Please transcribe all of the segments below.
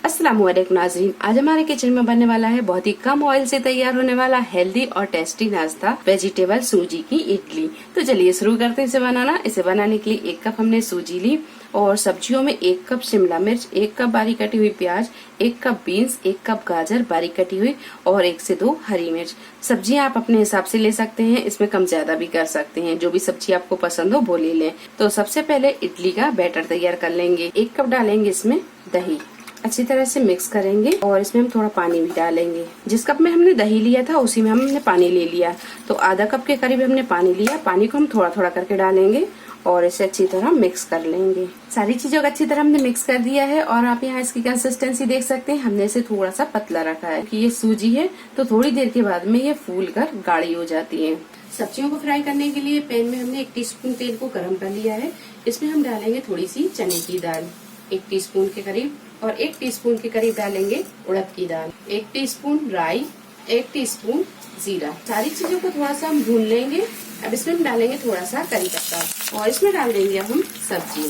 अस्सलामुअलैकुम नाज़रीन, आज हमारे किचन में बनने वाला है बहुत ही कम ऑयल से तैयार होने वाला हेल्दी और टेस्टी नाश्ता वेजिटेबल सूजी की इडली। तो चलिए शुरू करते हैं इसे बनाना। इसे बनाने के लिए 1 कप हमने सूजी ली और सब्जियों में 1 कप शिमला मिर्च, 1 कप बारीक कटी हुई प्याज, 1 कप बीन्स, 1 कप गाजर बारीक कटी हुई और 1 से 2 हरी मिर्च। सब्जियां आप अपने हिसाब से ले सकते हैं, इसमें कम ज्यादा भी कर सकते हैं। जो भी सब्जी आपको पसंद हो वो ले लें। तो सबसे पहले इडली का बैटर तैयार कर लेंगे। 1 कप डालेंगे इसमें दही, अच्छी तरह से मिक्स करेंगे और इसमें हम थोड़ा पानी भी डालेंगे। जिस कप में हमने दही लिया था उसी में हमने पानी ले लिया, तो आधा कप के करीब हमने पानी लिया। पानी को हम थोड़ा थोड़ा करके डालेंगे और इसे अच्छी तरह मिक्स कर लेंगे। सारी चीजों को अच्छी तरह हमने मिक्स कर दिया है और आप यहाँ इसकी कंसिस्टेंसी देख सकते हैं। हमने इसे थोड़ा सा पतला रखा है कि ये सूजी है तो थोड़ी देर के बाद में ये फूल कर गाढ़ी हो जाती है। सब्जियों को फ्राई करने के लिए पैन में हमने 1 टीस्पून तेल को गर्म कर लिया है। इसमें हम डालेंगे थोड़ी सी चने की दाल 1 टीस्पून के करीब और 1 टीस्पून के करीब डालेंगे उड़द की दाल, 1 टीस्पून राई, 1 टीस्पून जीरा। सारी चीजों को थोड़ा सा हम भून लेंगे। अब इसमें हम डालेंगे थोड़ा सा करी पत्ता और इसमें डाल देंगे हम सब्जी।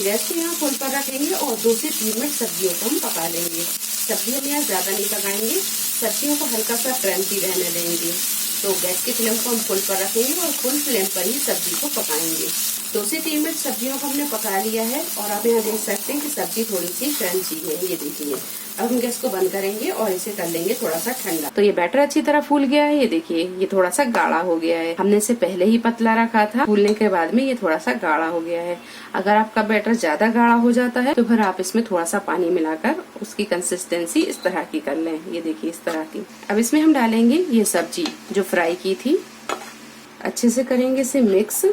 गैस को यहाँ फुल पर रखेंगे और 2 से 3 मिनट सब्जियों को हम पका लेंगे। सब्जी हम यहाँ ज्यादा नहीं पकाएंगे, सब्जियों को हल्का सा क्रंची रहने देंगे। तो गैस की फ्लेम को हम फुल पर रखेंगे और फुल फ्लेम पर ही सब्जी को पकाएंगे। 2 से 3 मिनट सब्जियों को हमने पका लिया है और आप यहाँ देख सकते हैं कि सब्जी थोड़ी सी क्रंची है। ये देखिए, अब हम गैस को बंद करेंगे और इसे कर लेंगे थोड़ा सा ठंडा। तो ये बैटर अच्छी तरह फूल गया है। ये देखिए, ये थोड़ा सा गाढ़ा हो गया है। हमने इसे पहले ही पतला रखा था, फूलने के बाद में ये थोड़ा सा गाढ़ा हो गया है। अगर आपका बैटर ज्यादा गाढ़ा हो जाता है तो फिर आप इसमें थोड़ा सा पानी मिलाकर उसकी कंसिस्टेंसी इस तरह की कर लें। ये देखिए, इस तरह की। अब इसमें हम डालेंगे ये सब्जी जो फ्राई की थी, अच्छे से करेंगे इसे मिक्स।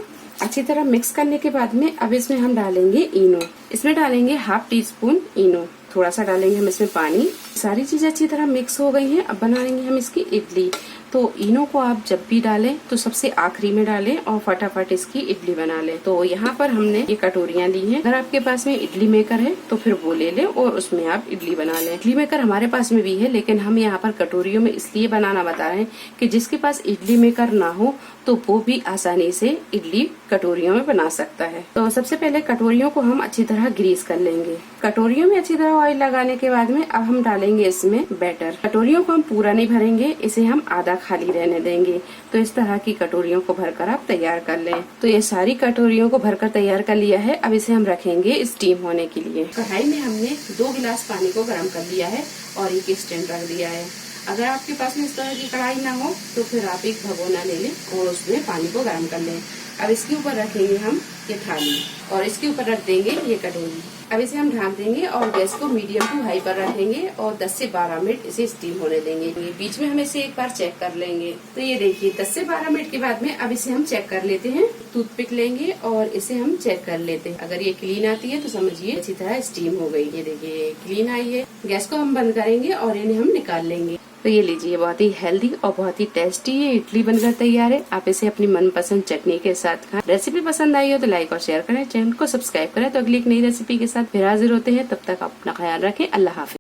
अच्छी तरह मिक्स करने के बाद में अब इसमें हम डालेंगे इनो। इसमें डालेंगे 1/2 टीस्पून इनो। थोड़ा सा डालेंगे हम इसमें पानी। सारी चीजें अच्छी तरह मिक्स हो गई हैं। अब बनाएंगे हम इसकी इडली। तो इनो को आप जब भी डालें तो सबसे आखिरी में डालें और फटाफट इसकी इडली बना लें। तो यहाँ पर हमने ये कटोरियां ली हैं। अगर आपके पास में इडली मेकर है तो फिर वो ले लें और उसमें आप इडली बना लें। इडली मेकर हमारे पास में भी है, लेकिन हम यहाँ पर कटोरियों में इसलिए बनाना बता रहे हैं कि जिसके पास इडली मेकर ना हो तो वो भी आसानी से इडली कटोरियों में बना सकता है। तो सबसे पहले कटोरियों को हम अच्छी तरह ग्रीस कर लेंगे। कटोरियों में अच्छी तरह ऑयल लगाने के बाद में अब हम डालेंगे इसमें बैटर। कटोरियों को हम पूरा नहीं भरेंगे, इसे हम आधा खाली रहने देंगे। तो इस तरह की कटोरियों को भरकर आप तैयार कर लें। तो ये सारी कटोरियों को भरकर तैयार कर लिया है। अब इसे हम रखेंगे स्टीम होने के लिए। कढ़ाई में हमने 2 गिलास पानी को गर्म कर लिया है और एक स्टैंड रख दिया है। अगर आपके पास में इस तरह की कढ़ाई ना हो तो फिर आप एक भगोना ले लें और उसमें पानी को गर्म कर लें। अब इसके ऊपर रखेंगे हम ये थाली और इसके ऊपर रख देंगे ये कटोरी। अब इसे हम ढाँप देंगे और गैस को मीडियम टू हाई पर रखेंगे और 10 से 12 मिनट इसे स्टीम होने देंगे। बीच में हम इसे एक बार चेक कर लेंगे। तो ये देखिए, 10 से 12 मिनट के बाद में अब इसे हम चेक कर लेते हैं। टूथपिक लेंगे और इसे हम चेक कर लेते हैं। अगर ये क्लीन आती है तो समझिए अच्छी तरह स्टीम हो गई। ये देखिए, क्लीन आई है। गैस को हम बंद करेंगे और इन्हें हम निकाल लेंगे। तो ये लीजिए, बहुत ही हेल्दी और बहुत ही टेस्टी ये इडली बनकर तैयार है। आप इसे अपनी मनपसंद चटनी के साथ खाएं। रेसिपी पसंद आई हो तो लाइक और शेयर करें, चैनल को सब्सक्राइब करें। तो अगली एक नई रेसिपी के साथ फिर हाजिर होते हैं। तब तक अपना ख्याल रखें। अल्लाह हाफिज।